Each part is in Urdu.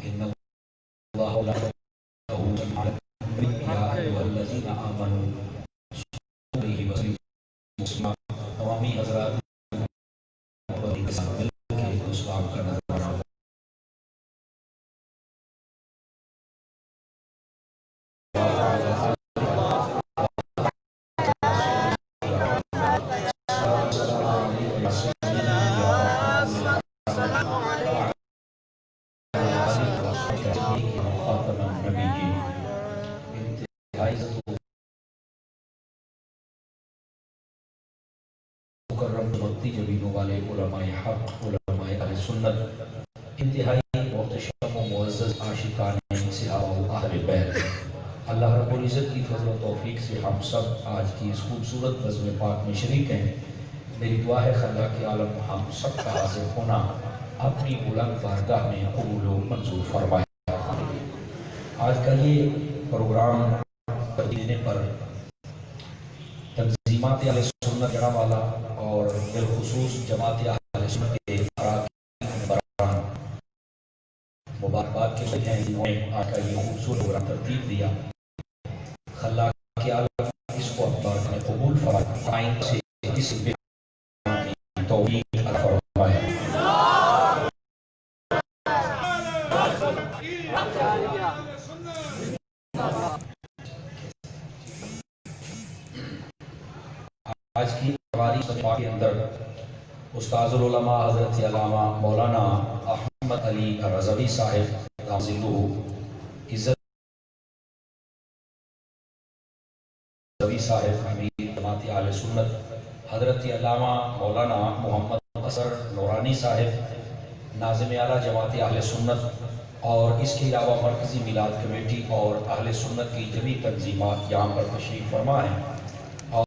ان اللہ لا يَأْمُرُ يَا أَيُّهَا الَّذِينَ آمَنُوا صلوا علیہ وسلموا تمامی حضرات کے ساتھ مل کے اسلام کا نظرانہ مکرم بھکتی جبینوں والے علماء حق، علماء اہل سنت، انتہائی محتشم و معزز عاشقان صحابہ و اہل بیت، اللہ رب العزت کی فضل و توفیق سے ہم سب آج کی اس خوبصورت بزم پاک میں شریک ہیں۔ میری دعا ہے خلاق عالم ہم سب کا حاضر ہونا اپنی بلند بارگاہ میں قبول و منظور فرمائے۔ آج کا یہ پروگرام دینے پر تنظیمات اہل سنت جڑا والا اور بالخصوص جماعت اہل سنت کے ممبران مبارکباد کے لیے ہیں جنہوں نے آج کا یہ خوبصورت پروگرام ترتیب دیا۔ خلاق عالم اس کو اپنا قبول فرمائے سے اس کی توفیق عطا فرمائے۔ آج کی ہماری سبق کے اندر استاذ العلماء حضرت علامہ مولانا احمد علی رضوی صاحب ذلہ عزت رضوی صاحب امیر جماعت اہل سنت، حضرت علامہ مولانا محمد اثر نورانی صاحب ناظم اعلیٰ جماعت اہل سنت، اور اس کے علاوہ مرکزی میلاد کمیٹی اور اہل سنت کی جمیع تنظیمات یہاں پر تشریف فرما ہیں اور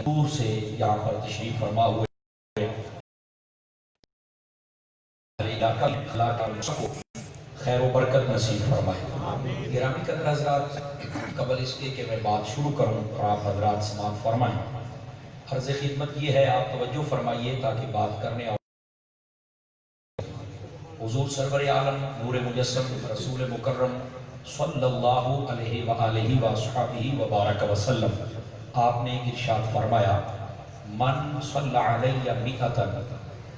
دور سے یہاں پر تشریف فرما ہوئے علاقہ کو خیر و برکت نصیب فرمائے۔ گرامی قدر حضرات، قبل اس کے کہ میں بات شروع کروں اور آپ حضرات سماعت فرمائیں، عرض خدمت یہ ہے آپ توجہ فرمائیے تاکہ بات کرنے اور حضور سرور عالم نور مجسم رسول مکرم صلی اللہ علیہ وآلہ وصحبہ وبارک وسلم، آپ نے ارشاد فرمایا من صلی علیہ مئتا،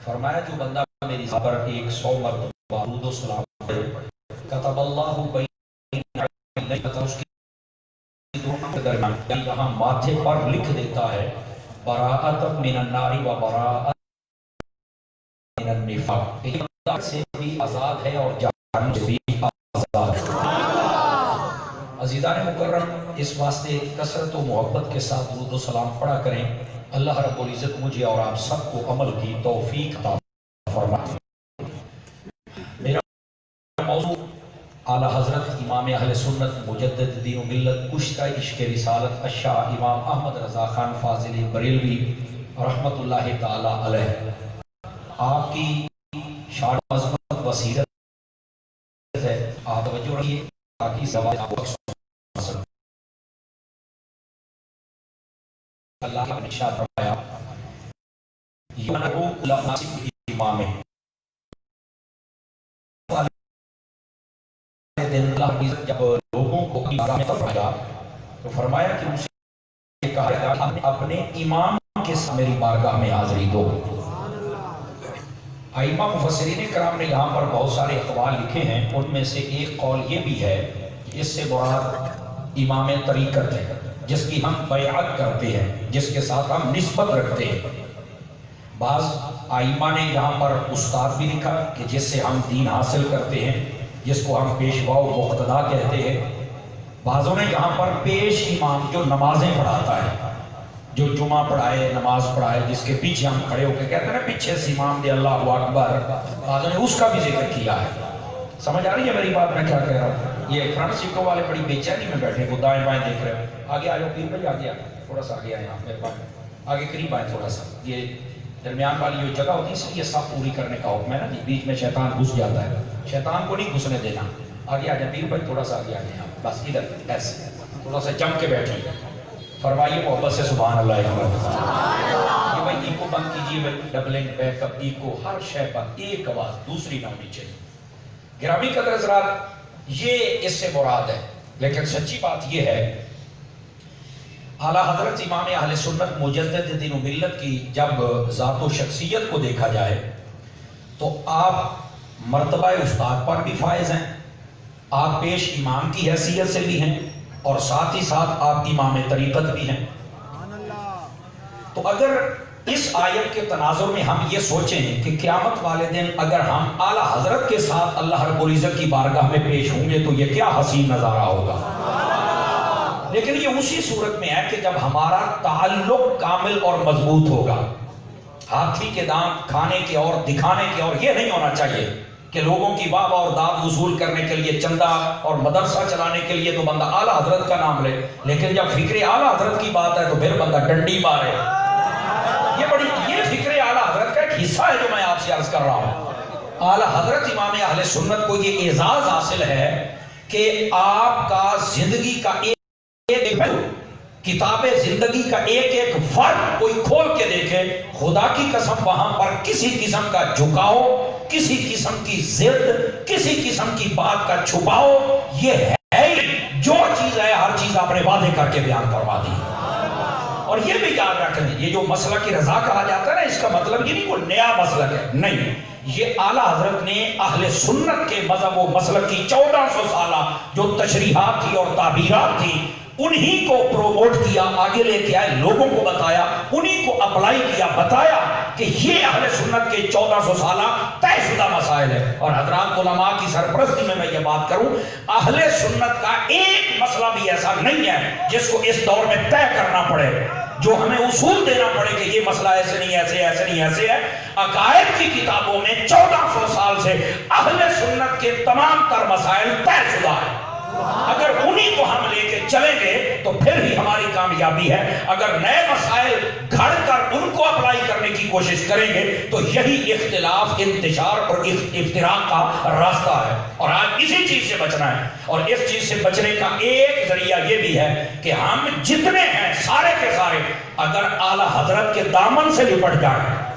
فرمایا جو بندہ میری ذات پر 100 مرتبہ درود و سلام پڑھے، کتب اللہ بین اس کی دونوں کے درمیان یہاں ماتھے پر لکھ دیتا ہے براءۃ من النار و براءۃ من النفاق، یہ سے بھی آزاد ہے اور جہنم سے بھی آزاد ہے۔ عزیزان مکرم، اس واسطے کثرت و محبت کے ساتھ درود و سلام پڑھا کریں۔ اللہ رب العزت مجھے اور آپ سب کو عمل کی توفیق عطا فرمائے۔ میرا موضوع اعلیٰ حضرت امام اہل سنت مجدد دین و ملت کشتہ عشق رسالت الشاہ امام احمد رضا خان فاضل بریلوی رحمت اللہ تعالی علیہ، آپ کی شان عظمت بصیرت ہے، آپ توجہ رکھیے تاکہ سوال آپ کو اللہ نے ارشاد فرمایا یونہو لناصب امام دن اللہ جب لوگوں کو اپنی بارگاہ میں فرمایا تو فرمایا کہ مجھے کہا گیا اپنے امام کے ساتھ میری بارگاہ میں حاضری دو۔ ائمہ مفسرین کرام نے یہاں پر بہت سارے اقوال لکھے ہیں، ان میں سے ایک قول یہ بھی ہے کہ اس سے مراد امام طریقت ہے جس کی ہم بیعت کرتے ہیں، جس کے ساتھ ہم نسبت رکھتے ہیں۔ بعض ائمہ نے یہاں پر استاد بھی لکھا کہ جس سے ہم دین حاصل کرتے ہیں، جس کو ہم پیشوا و مقتدا کہتے ہیں۔ بعضوں نے یہاں پر پیش امام جو نمازیں پڑھاتا ہے، جو جمعہ پڑھائے نماز پڑھائے، جس کے پیچھے ہم کھڑے ہو کے کہتے ہیں نا پیچھے سے امام دے اللہ اکبر، بعضوں نے اس کا بھی ذکر کیا ہے۔ سمجھ آ رہی ہے میری بات میں کیا کہہ رہا ہوں؟ یہ فرنٹ سیٹوں والے بڑی بے چینی میں بیٹھے وہ دائیں بائیں دیکھ رہے ہو۔ آگے آ جاؤ پیر بھائی، آگے تھوڑا سا آگے آئے آپ، میرے پاس آگے قریب آئے تھوڑا سا۔ یہ درمیان والی جو جگہ ہوتی ہے اس لیے صف پوری کرنے کا حکم ہے نا جی، بیچ میں شیطان گھس جاتا ہے، شیطان کو نہیں گھسنے دینا۔ آگے آ جائیں پیر بھائی، تھوڑا سا آگے آ جائیں آپ، بس ادھر ایسے تھوڑا سا جم کے بیٹھیں، فرمائیے محبت سے سبحان اللہ اکبر۔ یہ بھائی ایکو بند کیجیے، ڈبلنگ بیک اپ ایکو، ہر شے پر ایک آواز دوسری نہ ہونی چاہیے۔ گرامی قدر حضرات، یہ اس سے مراد ہے، لیکن سچی بات یہ ہے اعلیٰ حضرت امام اہل سنت مجدد دین و ملت کی جب ذات و شخصیت کو دیکھا جائے تو آپ مرتبہ استاد پر بھی فائز ہیں، آپ پیش امام کی حیثیت سے بھی ہیں، اور ساتھ ہی ساتھ آپ امام طریقت بھی ہیں۔ تو اگر اس آیت کے تناظر میں ہم یہ سوچیں کہ قیامت والے دن اگر ہم اعلیٰ حضرت کے ساتھ اللہ رب العزت کی بارگاہ میں پیش ہوں گے تو یہ کیا حسین نظارہ ہوگا۔ لیکن یہ اسی صورت میں ہے کہ جب ہمارا تعلق کامل اور مضبوط ہوگا۔ ہاتھی کے دانت کھانے کے اور دکھانے کے اور یہ نہیں ہونا چاہیے کہ لوگوں کی واہ اور داد وصول کرنے کے لیے، چندہ اور مدرسہ چلانے کے لیے تو بندہ اعلیٰ حضرت کا نام لے، لیکن جب فکر اعلیٰ حضرت کی بات ہے تو پھر بندہ ڈنڈی مارے۔ یہ فکر اعلیٰ حضرت کا ایک حصہ ہے جو میں آپ سے عرض کر رہا ہوں۔ اعلیٰ حضرت امام اہل سنت کو یہ اعزاز حاصل ہے کہ آپ کا زندگی کا ایک کتاب زندگی کا ایک فرق کوئی کھول کے دیکھے، خدا کی قسم وہاں پر کسی قسم کا جھکاؤ، کسی قسم کی ضد، کسی قسم کی بات کا چھپاؤ یہ ہے، جو چیز ہے ہر چیز آپ نے وعدے کر کے بیان کروا دی۔ اور یہ بھی یاد رکھیں، یہ جو مسئلہ کی رضا کہا جاتا ہے نا، اس کا مطلب یہ نہیں کوئی نیا مسئلہ ہے، نہیں، یہ اعلیٰ حضرت نے اہل سنت کے مذہب و مسلک کی 1400 سالہ جو تشریحات تھی اور تعبیرات تھی انہی کو پروموٹ کیا، آگے لے کے آئے، لوگوں کو بتایا، انہی کو اپلائی کیا، بتایا کہ یہ اہل سنت کے 1400 سالہ طے شدہ مسائل ہے۔ اور حضرات علماء کی سرپرستی میں یہ بات کروں، اہل سنت کا ایک مسئلہ بھی ایسا نہیں ہے جس کو اس دور میں طے کرنا پڑے، جو ہمیں اصول دینا پڑے کہ یہ مسئلہ ایسے نہیں، ایسے نہیں، ایسے ہے۔ عقائد کی کتابوں میں 1400 سال سے اہل سنت کے تمام تر مسائل طے شدہ ہیں۔ اگر انہی کو ہم لے کے چلیں گے تو پھر ہی ہماری کامیابی ہے۔ اگر نئے مسائل گھڑ کر ان کو اپلائی کرنے کی کوشش کریں گے تو یہی اختلاف، انتشار اور افتراق کا راستہ ہے، اور آج اسی چیز سے بچنا ہے۔ اور اس چیز سے بچنے کا ایک ذریعہ یہ بھی ہے کہ ہم جتنے ہیں سارے کے سارے اگر اعلیٰ حضرت کے دامن سے لپٹ جائیں،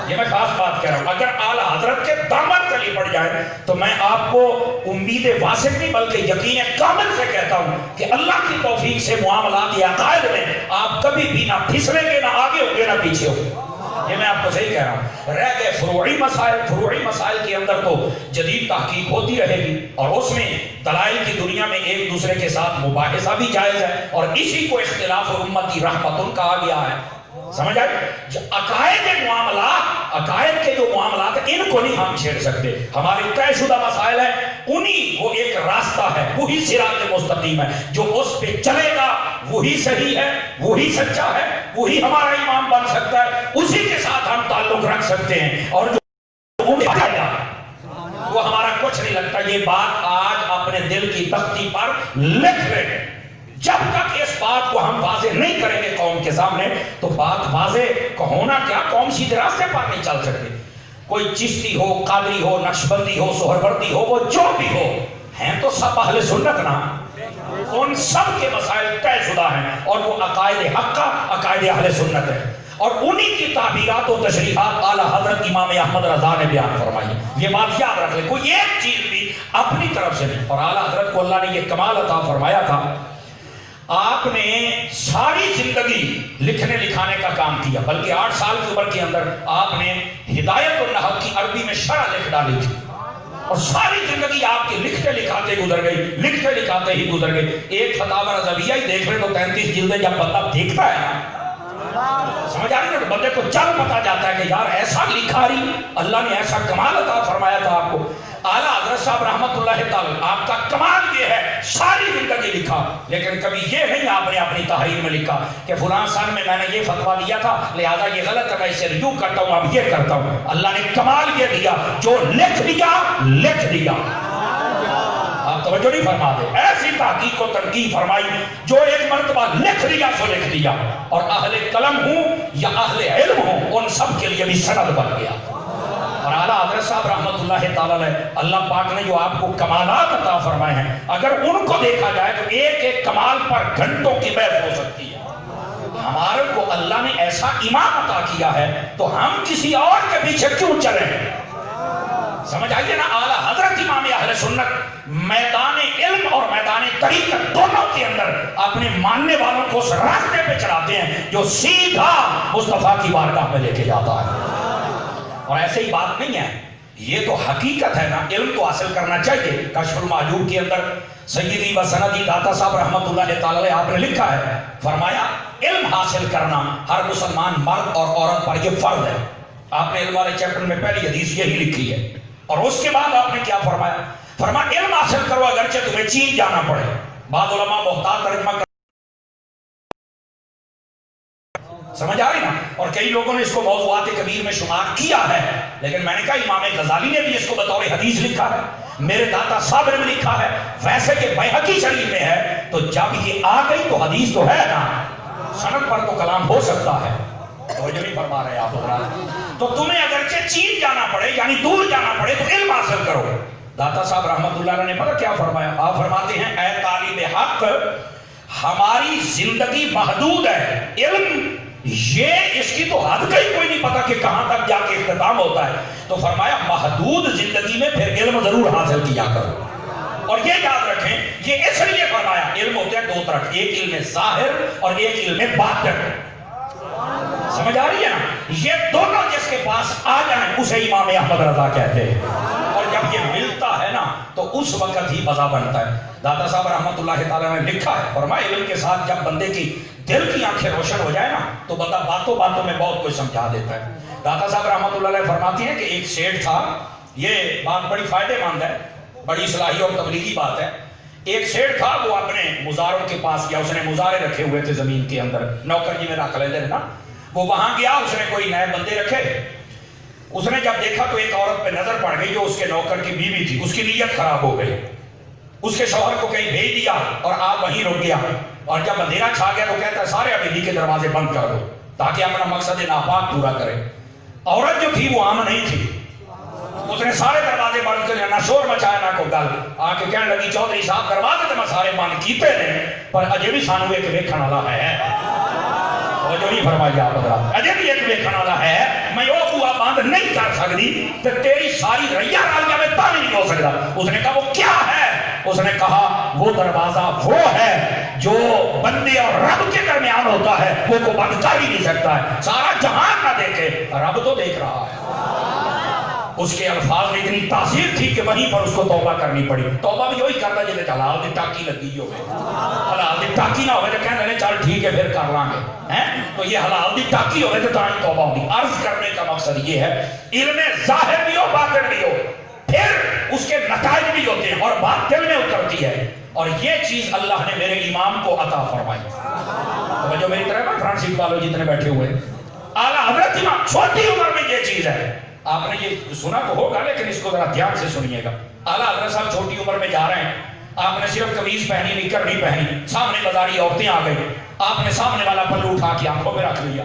یہ میں خاص بات کہہ رہا ہوں، اگر اعلیٰ حضرت کے دامن سے لپٹ جائے تو میں آپ کو امید واثق نہیں بلکہ یقین کامل سے کہتا ہوں کہ اللہ کی توفیق سے معاملات یا عقائد میں آپ کبھی بھی نہ پھسلیں گے، نہ آگے ہوگے نہ پیچھے ہوگے۔ یہ میں آپ کو صحیح کہہ رہا ہوں۔ رہ گئے فروعی مسائل کے اندر تو جدید تحقیق ہوتی رہے گی، اور اس میں دلائل کی دنیا میں ایک دوسرے کے ساتھ مباحثہ بھی جائز ہے، اور اسی کو اختلاف امتی رحمتن کہا گیا ہے۔ سمجھ آئے؟ عقائد کے جو معاملات ان کو نہیں ہم چھیڑ سکتے، ہمارے طے شدہ مسائل ہیں، انہی وہ ایک راستہ ہے، وہی صراط مستقیم ہے، جو اس پہ چلے گا وہی صحیح ہے، وہی سچا ہے، وہی ہمارا امام بن سکتا ہے، اسی کے ساتھ ہم تعلق رکھ سکتے ہیں، اور جو وہ ہمارا کچھ نہیں لگتا۔ یہ بات آج اپنے دل کی تختی پر لکھ لیں، جب تک اس بات کو ہم واضح نہیں کریں گے قوم کے سامنے تو بات واضح کا ہونا کیا، قوم سیدھے راستے پر نہیں چل سکتی۔ کوئی چشتی ہو، قادری ہو، نقشبندی ہو، سہروردی ہو، وہ جو بھی ہو، ہیں تو سب اہل سنت نا، ان سب کے مسائل طے شدہ ہیں، اور وہ عقائد حقہ، عقائد اہل سنت ہے، اور انہی کی تعبیرات و تشریحات اعلیٰ حضرت امام احمد رضا نے بیان فرمائی۔ یہ بات یاد رکھ لیں، کوئی ایک چیز بھی اپنی طرف سے نہیں۔ اور اعلیٰ حضرت کو اللہ نے یہ کمال عطا فرمایا تھا، آپ نے ساری زندگی لکھنے لکھانے کا کام کیا، بلکہ 8 سال کی عمر کے اندر آپ نے ہدایت النحو کی عربی میں شرح لکھ ڈالی تھی، اور ساری زندگی آپ کی لکھتے لکھاتے گزر گئی، لکھتے لکھاتے ہی گزر گئی۔ ایک فتاوی رضویہ ہی دیکھ لیں تو 33 جلدیں، جب بندہ دیکھتا ہے نا، سمجھ آ رہی ہے، بندے کو چل پتا جاتا ہے کہ یار ایسا لکھا رہی، اللہ نے ایسا کمال عطا فرمایا تھا آپ کو۔ اعلیٰ حضرت صاحب رحمت اللہ تعالی، آپ کا کمال یہ ہے ساری زندگی لکھا، لیکن کبھی یہ نہیں آپ نے اپنی تحریر میں لکھا کہ فلاں سال میں نے یہ فتویٰ لیا تھا لہذا یہ غلط ہے، میں اسے رجوع کرتا ہوں، اب یہ کرتا ہوں۔ اللہ نے کمال یہ دیا، جو لکھ دیا۔ آپ توجہ نہیں فرما دے، ایسی تحقیق و تنقیح فرمائی، جو ایک مرتبہ لکھ دیا سو لکھ دیا، اور اہل قلم ہوں یا اہل علم ہوں ان سب کے لیے بھی سند بن گیا۔ اور اعلیٰ حضرت صاحب رحمت اللہ تعالی، اللہ پاک نے جو آپ کو کمالات عطا فرمائے ہیں، اگر ان کو دیکھا جائے تو ایک ایک کمال پر گھنٹوں کی بحث ہو سکتی ہے۔ ہمارے کو اللہ نے ایسا امام عطا کیا ہے تو ہم کسی اور کے پیچھے کیوں چلیں؟ سمجھ آئیے نا. اعلیٰ حضرت امام اہل سنت میدان علم اور میدان طریقت دونوں کے اندر اپنے ماننے والوں کو اس راستے پہ چلاتے ہیں جو سیدھا مصطفیٰ کی بارگاہ میں لے کے جاتا ہے. اور ایسے ہی بات نہیں ہے, یہ تو حقیقت ہے نا. علم تو حاصل کرنا چاہیے. کشف المحجوب کے اندر سیدی و سندی داتا صاحب رحمت اللہ تعالی آپ نے لکھا ہے, فرمایا علم حاصل کرنا ہر مسلمان مرد اور عورت پر یہ فرض ہے. آپ نے علم والے چیپٹر میں پہلی حدیث یہی لکھی ہے. اور اس کے بعد آپ نے کیا فرمایا؟ فرمایا علم حاصل کرو اگرچہ تمہیں چین جانا پڑے. بعض علماء محتاط ترجمہ کر, سمجھ آ رہی نا. اور کئی لوگوں نے اس کو موضوعات کبیر میں شمار کیا ہے, لیکن میں نے کہا امام غزالی نے بھی اس کو بطور حدیث لکھا ہے, میرے داتا صاحب نے بھی لکھا ہے. ویسے کہ بیہقی شریف میں ہے, تو جب یہ آ گئی تو حدیث تو ہے نا, سند پر تو کلام ہو سکتا ہے. توجہ نہیں فرما رہے آپ حضرات. تو تمہیں اگرچہ چین جانا پڑے یعنی دور جانا پڑے تو علم حاصل کرو. داتا صاحب رحمت اللہ نے پتہ کیا فرمایا؟ آپ فرماتے ہیں اے طالب حق, ہماری زندگی محدود ہے. علم یہ اس کی تو حد کا ہی کوئی نہیں پتا کہ کہاں تک جا کے اختتام ہوتا ہے. تو فرمایا محدود زندگی میں پھر علم ضرور حاصل کیا کرو. اور یہ یاد رکھیں, یہ اس لیے فرمایا علم ہوتے ہیں دو طرح, ایک علم ظاہر اور ایک علم باطن. سمجھ آ رہی ہے نا. یہ دونوں جس کے پاس آ جائیں اسے امام احمد رضا کہتے ہیں. اور جب یہ ملتا ہے نا تو اس وقت ہی مزہ بنتا ہے. داتا صاحب رحمت اللہ تعالیٰ نے لکھا ہے, فرمایا علم کے ساتھ جب بندے کی دل کی آنکھیں روشن ہو جائے نا تو بندہ باتوں باتوں میں بہت کچھ سمجھا دیتا ہے. داتا صاحب رحمت اللہ علیہ فرماتے ہیں کہ ایک سیٹھ تھا, یہ بات بڑی فائدے مند ہے, بڑی اصلاحی اور تبلیغی بات ہے. ایک سیٹھ تھا, وہ اپنے مزاروں کے پاس گیا, اس نے مزارے رکھے ہوئے تھے زمین کے اندر, نوکر جی میں رکھ لیتے نا. وہ وہاں گیا, اس نے کوئی نئے بندے رکھے. اس نے جب دیکھا تو ایک عورت پہ نظر پڑ گئی جو اس کے نوکر کی بیوی تھی. اس کی نیت خراب ہو گئی, اس کے شوہر کو کہیں بھیج دیا اور آپ وہیں رک گیا. اور جب اندھیرا چھا گیا تو کہتا ہے سارے حویلی کے دروازے بند کر دو تاکہ اپنا مقصد ناپاک پورا کرے. عورت جو تھی وہ عام نہیں تھی, اس نے سارے دروازے بند کر, نہ شور مچایا نہ کوئی گل. آ کے کہنے لگی چودھری صاحب دروازے تو میں سارے بند کیتے ہیں پر اجے بھی سانو ایک ویکھن والا ہے. جو نہیں فرمائی آپ حضرات, اجے بھی ایک ویکھن والا ہے, میں وہ بوا بند نہیں کر سکتی تو تیری ساری ریا رل جائے تا نہیں ہو سکتا. اس نے کہا وہ کیا ہے؟ اس نے کہا وہ دروازہ وہ ہے جو بندے اور رب کے درمیان ہوتا ہے, وہ کو بند کر ہی نہیں سکتا ہے. سارا جہان نہ دیکھے, رب تو دیکھ رہا ہے. اس کے الفاظ میں اتنی تاثیر تھی کہ وہیں پر اس کو توبہ کرنی پڑی. توبہ بھی وہی کرتا جیسے حلال دی ٹاکی لگی ہوئے, حلال دی ٹاکی نہ ہوئے تو کہنے لگے چل ٹھیک ہے پھر کر لیں گے. تو یہ حلال دی ٹاکی ہوئے تو تاں توبہ ہوگی. عرض کرنے کا مقصد یہ ہے علم ظاہر بھی ہو باطن بھی ہو, پھر اس کے نتائج بھی ہوتے ہیں اور باطن میں اترتی ہے. اور یہ چیز اللہ نے میرے امام کو عطا فرمائی. توجہ میری طرف فرانس والوں جتنے بیٹھے ہوئے, اعلیٰ حضرت امام چھوٹی عمر میں یہ چیز ہے. آپ نے یہ سنا تو ہوگا لیکن اس کو ذرا دھیان سے سنیے گا. اعلیٰ حضرت صاحب چھوٹی عمر میں جا رہے ہیں, آپ نے صرف قمیض پہنی نکر نہیں پہنی, سامنے بازاری عورتیں آ گئی, آپ نے سامنے والا پلو اٹھا کے آنکھوں پہ رکھ لیا.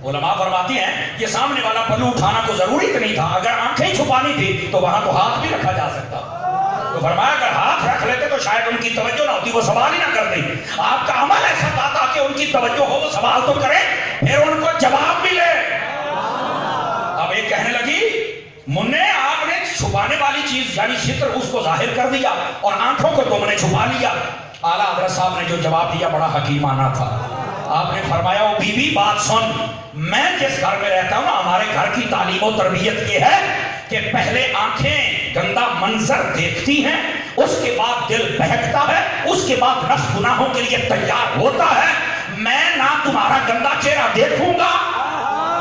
علماء فرماتے ہیں یہ سامنے والا پلو اٹھانا کو ضروری تو نہیں تھا, اگر آنکھیں چھپانی تھی تو وہاں تو ہاتھ بھی رکھا جا سکتا. تو فرمایا اگر ہاتھ رکھ لیتے تو شاید ان کی توجہ نہ ہوتی, وہ سوال ہی نہ کرتے. آپ کا عمل ایسا تھا تاکہ ان کی توجہ ہو, وہ سوال تو کرے پھر ان کو جواب ملے. اب ایک کہنے لگی منہ آپ نے چھپانے والی چیز یعنی ستر اس کو ظاہر کر دیا اور آنکھوں کو تم نے چھپا لیا. اعلیٰ حضرت صاحب نے جو جواب دیا بڑا حکیمانہ تھا. آپ نے فرمایا او بی بی بات سن, میں جس گھر میں رہتا ہوں ہمارے گھر کی تعلیم و تربیت یہ ہے کہ پہلے آنکھیں گندا منظر دیکھتی ہیں, اس کے بعد دل بہکتا ہے, اس کے بعد نفس گناہوں کے لیے تیار ہوتا ہے. میں نہ تمہارا گندا چہرہ دیکھوں گا,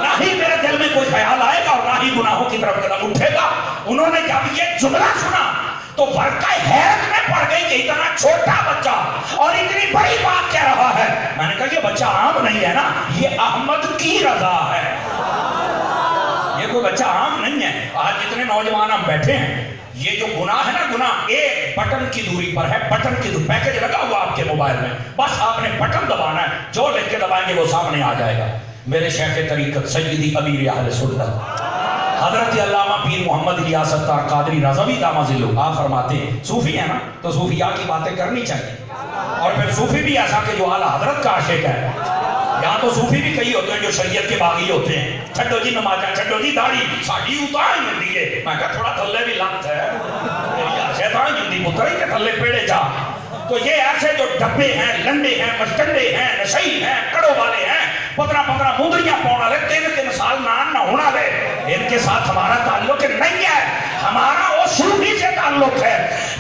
نہ ہی میرے دل میں کوئی خیال آئے گا اور نہ ہی گناہوں کی طرف قدم اٹھے گا. انہوں نے جب یہ جملہ سنا تو ورقہ حیرت میں پڑ گئی کہ اتنا چھوٹا بچہ اور اتنی بڑی بات کہہ رہا ہے. میں نے کہا یہ بچہ عام نہیں ہے نا, یہ احمد کی رضا ہے, یہ کوئی بچہ عام نہیں ہے. آج جتنے نوجوان ہم بیٹھے ہیں, یہ جو گناہ ہے نا, گناہ ایک بٹن کی دوری پر ہے. بٹن کی دوری, پیکج لگا ہوا آپ کے موبائل میں, بس آپ نے بٹن دبانا ہے, جو لکھ کے دبائیں گے وہ سامنے آ جائے گا. میرے شیخ طریقت سیدی امیر اہل سنت حضرت علامہ پیر محمد الیاس اتار قادری رضوی دامہ ذلہ, آپ فرماتے ہیں صوفی ہے نا تو صوفیاء کی باتیں کرنی چاہیے. اور پھر صوفی بھی ایسا کہ جو اعلیٰ حضرت کا عاشق ہے. یہاں تو صوفی بھی کئی ہوتے ہیں جو شریعت کے باغی ہوتے ہیں. چھڈو جی نمازاں, چھڈو جی داڑھی, ساڈی اتار ہی ہوندی ہے. میں کہا تھوڑا تھلے بھی لانت ہے, شیطان جندی پتر ہی کہ تھلے پیڑے جا. تو یہ ایسے جو ڈبے ہیں, لنڈے ہیں, مشٹنڈے ہیں, نشئی ہیں, کڑوں والے ہیں, 15 مندریاں پاؤں والے, 3 سال نان نہ ہونا لے, ان کے ساتھ ہمارا تعلق نہیں ہے. ہمارا وہ صوفی سے تعلق ہے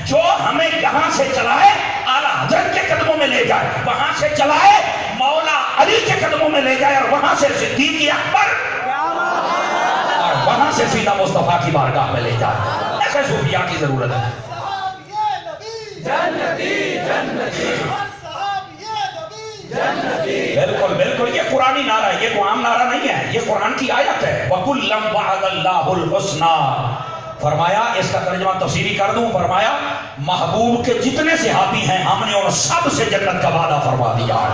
جو ہمیں یہاں سے چلائے اعلیٰ حضرت کے قدموں میں لے جائے, وہاں سے چلائے مولا علی کے قدموں میں لے جائے, اور وہاں سے صدیق اکبر, اور وہاں سے سیدھا مصطفیٰ کی بارگاہ میں لے جائے. ایسے صوفیاء کی ضرورت ہے. بالکل بالکل, یہ قرآنی نعرہ ہے, یہ عام نعرہ نہیں ہے, یہ قرآن کی آیت ہے. وَكُلًّا وَعَدَ اللَّهُ الْحُسْنَى. فرمایا, اس کا ترجمہ تفسیری کر دوں, فرمایا محبوب کے جتنے صحابی ہیں ہم نے ان سب سے جنت کا وعدہ فرما دیا ہے.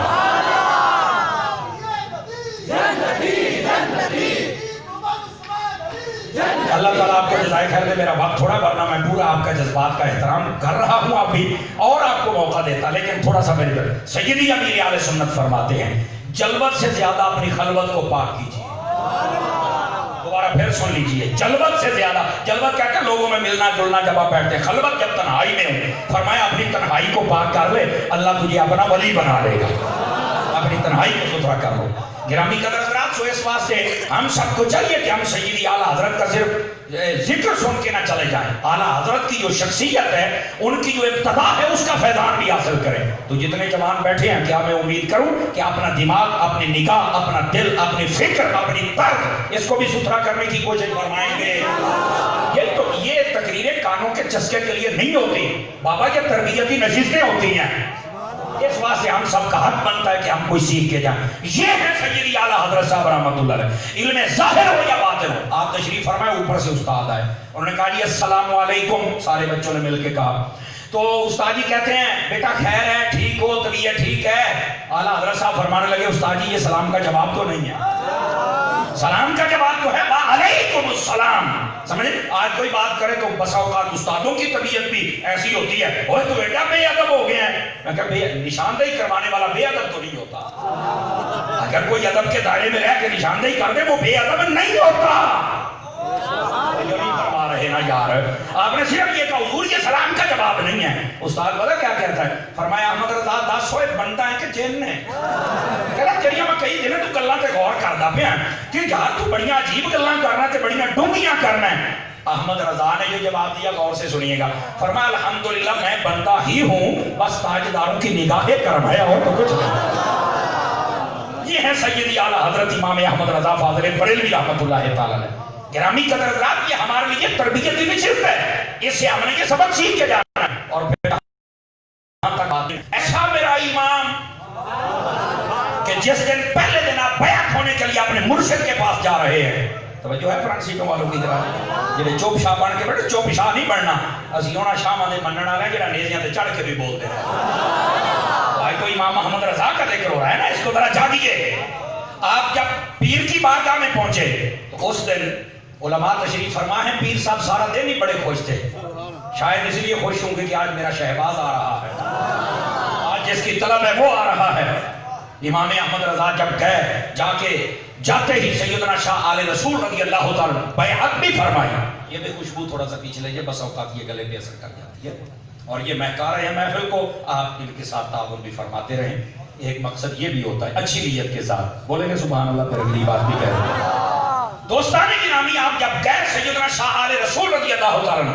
اللہ تعالیٰ آپ کو جزائے خیر دے. میرا وقت تھوڑا, ورنہ میں پورا آپ کا جذبات کا احترام کر رہا ہوں ابھی اور آپ کو موقع دیتا, لیکن تھوڑا سا میری طرف. سیدی امیر اہل سنت فرماتے ہیں جلوت سے زیادہ اپنی خلوت کو پاک کیجیے. دوبارہ پھر سن لیجیے, جلوت سے زیادہ, جلوت کہتے ہیں لوگوں میں ملنا جلنا جب آپ بیٹھتے ہیں, خلوت جب تنہائی میں ہوں. فرمایا اپنی تنہائی کو پاک کر لے, اللہ تجھے اپنا ولی بنا لے گا. اپنی تنہائی کو ستھرا کر لو. گرامی قدر حضرات, سو اس واسطے ہم سب کو چاہیے کہ ہم سیدی اعلیٰ حضرت کا صرف ذکر سن کے نہ چلے جائیں. اعلیٰ حضرت کی جو شخصیت ہے, ان کی جو ابتدا ہے, اس کا فیضان بھی حاصل کریں. تو جتنے جوان بیٹھے ہیں, کیا میں امید کروں کہ اپنا دماغ, اپنی نگاہ, اپنا دل, اپنی فکر, اپنی طرز, اس کو بھی ستھرا کرنے کی کوشش فرمائیں گے. یہ تقریریں کانوں کے چسکے کے لیے نہیں ہوتی بابا, یہ تربیتی نشستیں ہوتی ہیں. اس واسطے ہم سب کا حق بنتا ہے کہ ہم کوئی سیکھ کے جائیں. یہ ہے سیدی اعلیٰ حضرت صاحب رحمۃ اللہ علیہ. علم ظاہر ہو یا باطن ہو, آپ تشریف فرمائے, اوپر سے استاد آئے, انہوں نے کہا جی السلام علیکم. سارے بچوں نے مل کے کہا. تو استاد جی کہتے ہیں بیٹا خیر ہے, ٹھیک ہو, طبیعت ٹھیک ہے. اعلیٰ حضرت صاحب فرمانے لگے استاد جی یہ سلام کا جواب تو نہیں ہے. سلام کا جواب تو ہے وعلیکم السلام. سمجھے, آج کوئی بات کرے تو بسا اوقات استادوں کی طبیعت بھی ایسی ہوتی ہے, اوہ تو بیٹا بے ادب ہو گیا ہے. میں کہا نشاندہی کروانے والا بے ادب تو نہیں ہوتا. اگر کوئی ادب کے دائرے میں رہ کے نشاندہی کر دے وہ بے ادب نہیں ہوتا. جو نہیں فرما رہے نا یار, آپ نے صرف یہ کہا حضور یہ سلام کا جواب نہیں ہے. استاد بولا کیا کہتا ہے؟ فرمایا احمد رضا 10 ہوئے بنتا ہے کہ جن نے کہا چلیے میں کئی دن تو گلاں تے غور کردا پیا کہ یار تو بڑیاں عجیب گلاں کرنا تے بڑیاں ڈونگیاں کرنا ہے. احمد رضا نے جو جواب دیا غور سے سنیے گا. فرمایا الحمدللہ میں بنتا ہی ہوں, بس تاجداروں کی نگاہ کرم ہے اور تو کچھ نہیں. یہ ہے سیدی اعلیٰ حضرت امام احمد رضا فاضل بریلوی رحمۃ اللہ تعالی علیہ. گرامی قدر حضرات, یہ ہمارے لیے تربیتی نشست ہے, اس سے ہم نے یہ سبق سیکھ کے جانا ہے. اور پھر ایسا میرا امام کہ جس دن پہلے دن آپ بیعت ہونے کے لیے اپنے مرشد کے پاس جا رہے ہیں, توجہ ہے فرانس سیٹوں والوں کی طرح جنہیں چوپ شاہ بن کے بیٹھے, چوپ شاہ نہیں بننا. اسی ہونا شاہ دے منن والے ہیں جنہاں نیزیاں تے چڑھ کے بھی بولتے ہیں. آج تو امام محمد رضا کا ذکر ہو رہا ہے نا, اس کو ذرا جاگیے. آپ جب پیر کی بارگاہ میں پہنچے تو اس دن علماء تشریف فرما ہے, پیر صاحب سارا دن ہی بڑے خوش تھے. شاید اس لیے خوش ہوں گے کہ آج میرا شہباز آ رہا ہے, آج جس کی طلب ہے وہ آ رہا ہے. امام احمد رضا جب گئے, جا کے جاتے ہی سیدنا شاہ آل رسول رضی اللہ تعالیٰ بیعت بھی فرمائی. یہ بھی خوشبو تھوڑا سا پیچھے لے جائے, بس اوقات یہ گلے پہ اثر کر جاتی ہے. اور یہ مہکا رہے ہیں محفل کو, آپ ان کے ساتھ تعاون بھی فرماتے رہیں. ایک مقصد یہ بھی ہوتا ہے اچھی نیت کے ساتھ, بولیں گے سبحان اللہ, پھر اگلی بات بھی کہہ رہے ہیں. دوستان گرامی, آپ جب گئے سیدنا شاہ آل رسول رضی اللہ تعالیٰ,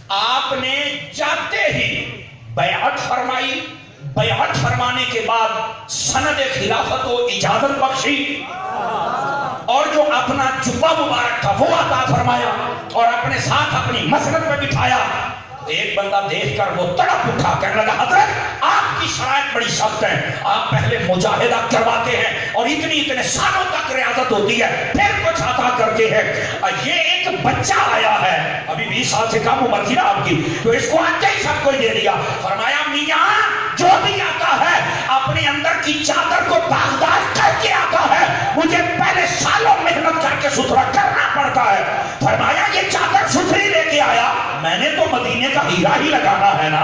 آپ نے جاتے ہی بیعت فرمائی. بیعت فرمانے کے بعد سند خلافت و اجازت بخشی, اور جو اپنا جبہ مبارک تھا وہ عطا فرمایا, اور اپنے ساتھ اپنی مسند پہ بٹھایا. ایک بندہ دیکھ کر وہ تڑپ اٹھا, کہنے لگا حضرت آپ کی شرائط بڑی سخت ہے, آپ پہلے مجاہدہ کرواتے ہیں اور اتنے سالوں تک ریاضت ہوتی ہے, پھر کچھ عطا کرتے ہیں. یہ ایک بچہ آیا ہے, ابھی 20 سال سے کم عمر تھی نا آپ کی, تو اس کو آتے ہی سب کو دے دیا. فرمایا میاں جو بھی آتا ہے اپنے اندر کی چادر کو داغدار کر کے آتا ہے, مجھے پہلے سالوں محنت کر کے ستھرا کرنا پڑتا ہے. فرمایا یہ چادر ستھری لے کے آیا, میں نے تو مدینے کا ہیرا ہی لگانا ہے نا.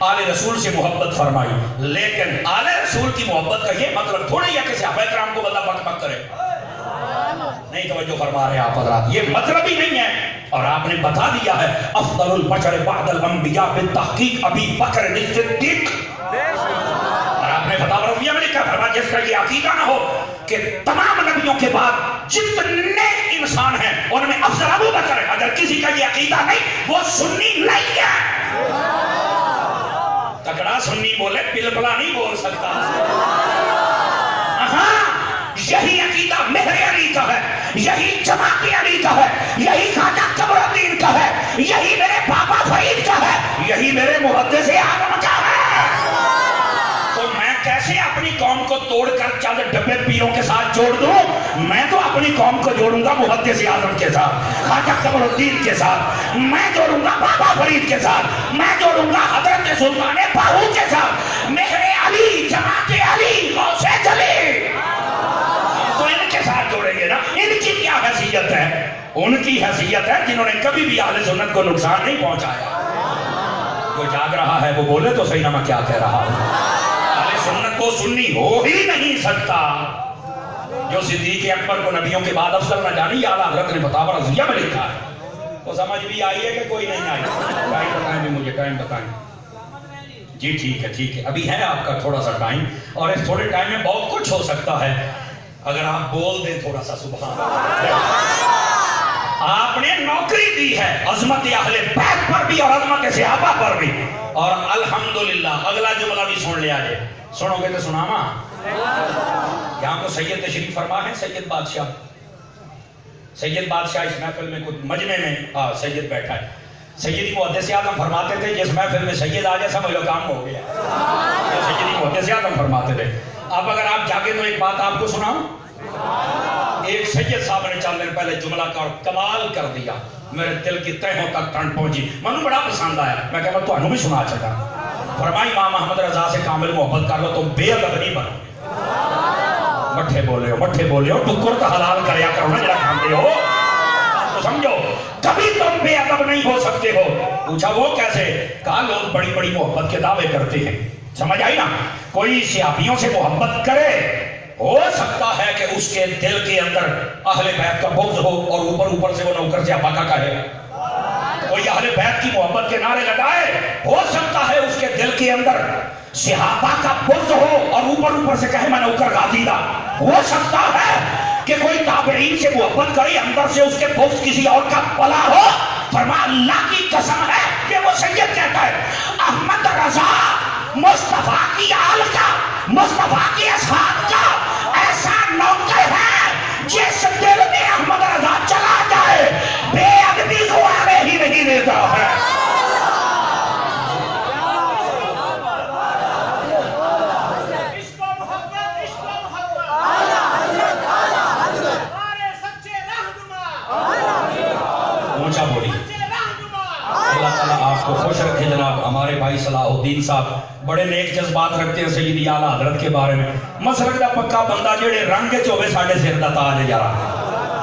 آل رسول سے محبت فرمائی. لیکن آل رسول کی محبت کا یہ مطلب تھوڑی ہے کہ صحابہ کرام کو بندہ بک بک کرے. نہیں توجہ فرما رہے آپ حضرات, یہ مطلب ہی نہیں ہے. اور آپ نے بتا دیا ہے افضل البشر بعد الانبیاء بالتحقیق ابی بکر الصدیق. اور آپ نے فتاوی رضویہ میں لکھا فرمایا جس کا یہ عقیدہ نہ ہو کہ تمام نبیوں کے بعد جتنے انسان ہیں ان میں افضل ابو بکر ہے, اگر کسی کا یہ عقیدہ نہیں وہ سنی نہیں ہے. تکڑا سنی بولے پلپلا نہیں بول سکتا. یہی عقیدہ مہر علی کا ہے, یہی جماعت علی کا ہے, یہی خواجہ قمر الدین کا ہے, یہی میرے بابا فرید کا ہے, یہی میرے محدث اعظم کا ہے. تو میں کیسے اپنی قوم کو توڑ کر چند ڈبے پیروں کے ساتھ جوڑ دوں؟ میں تو اپنی قوم کو جوڑوں گا محدث اعظم کے ساتھ, خواجہ قمر الدین کے ساتھ, میں جوڑوں گا بابا فرید کے ساتھ, میں جوڑوں گا حضرت سلطان باہو کے ساتھ, مہر علی, جماعت علی, غوث جلی. تو ان کے ساتھ جوڑیں گے نا. ان کی کیا حیثیت ہے؟ ان کی حیثیت ہے جنہوں نے کبھی بھی اہل سنت کو نقصان نہیں پہنچایا. جو جاگ رہا ہے وہ بولے تو صحیح نہ میں کیا کہہ رہا ہوں. اہل سنت کو سنی ہو ہی نہیں سکتا جو صدیق اکبر کو نبیوں کے بعد افضل نہ جانی. اعلیٰ حضرت نے فتاوی رضویہ میں لکھا ہے. تو سمجھ بھی آئی ہے کہ کوئی نہیں آئی؟ ٹائم بتائیں بھی مجھے, ٹائم بتائیں. جی ٹھیک ہے ٹھیک ہے, ابھی ہے آپ کا تھوڑا سا ٹائم, اور اس تھوڑے ٹائم میں بہت کچھ ہو سکتا ہے اگر آپ بول دیں تھوڑا سا. سبحان اللہ. آپ نے نوکری دی ہے عظمت اہل بیت پر بھی اور عظمت صحابہ پر بھی, اور الحمدللہ اگلا جملہ بھی سن لیا جائے. سنو گے تو سناما. یہاں کو سید تشریف فرما ہے, سید بادشاہ. سید بادشاہ اس محفل میں کچھ مجمع میں سید بیٹھا ہے. سیدی محدث اعظم فرماتے تھے جس محفل میں سید آ جائے سمجھ لو کام ہو گیا. سیدی محدث اعظم فرماتے تھے. اب اگر آپ جاگے تو ایک بات آپ کو سناؤں. ایک سید صاحب نے 4 دن پہلے جملہ کا کمال کر دیا, میرے دل کی تہوں تک ٹھنڈ پہنچی, مجھے بڑا پسند آیا. میں کہا تو بھی سنا چاہتا. فرمائی امام محمد رضا سے کامل محبت کر لو, تم بے ادب نہیں بنو. مٹھے بولے ہو, مٹھے بولے ہو, ٹکر تو حلال کریا کرو نا جڑا کھاتے ہو. تو سمجھو کبھی تم بے ادب نہیں ہو سکتے ہو. پوچھا وہ کیسے؟ کہا لوگ بڑی بڑی محبت کے دعوے کرتے ہیں. سمجھ آئی نا. کوئی صحابیوں سے محبت کرے, ہو سکتا ہے کہ اس کے دل کے اندر اہل بیت کا بغض ہو اور اوپر سے وہ نوکر سے ابا کا کہے. کوئی اہل بیت کی محبت کے نعرے لگائے, ہو سکتا ہے اس کے دل کے اندر صحابہ کا بغض ہو اور اوپر سے کہے میں نوکر غازی دا. ہو سکتا ہے کہ کوئی تابعین سے محبت کرے, اندر سے اس کے بغض کسی اور کا پلا ہو. فرمایا اللہ کی قسم ہے کہ وہ سید کہتا ہے احمد رضا مصطفیٰ کی آل کا, مصطفیٰ کی اصحاب کا ایسا نوکر ہے جس دل میں احمد رضا چلا جائے بے ادبی کو آنے ہی نہیں دیتا ہے. اونچا بولی. اللہ تعالیٰ آپ کو خوش رکھے جناب. ہمارے بھائی صلاح الدین صاحب بڑے نیک جذبات رکھتے ہیں سیدی اعلیٰ حضرت کے بارے میں. مسلک دا پکا بندہ جڑے رنگ کے چوبے ساڑھے سر دا تاج یارا.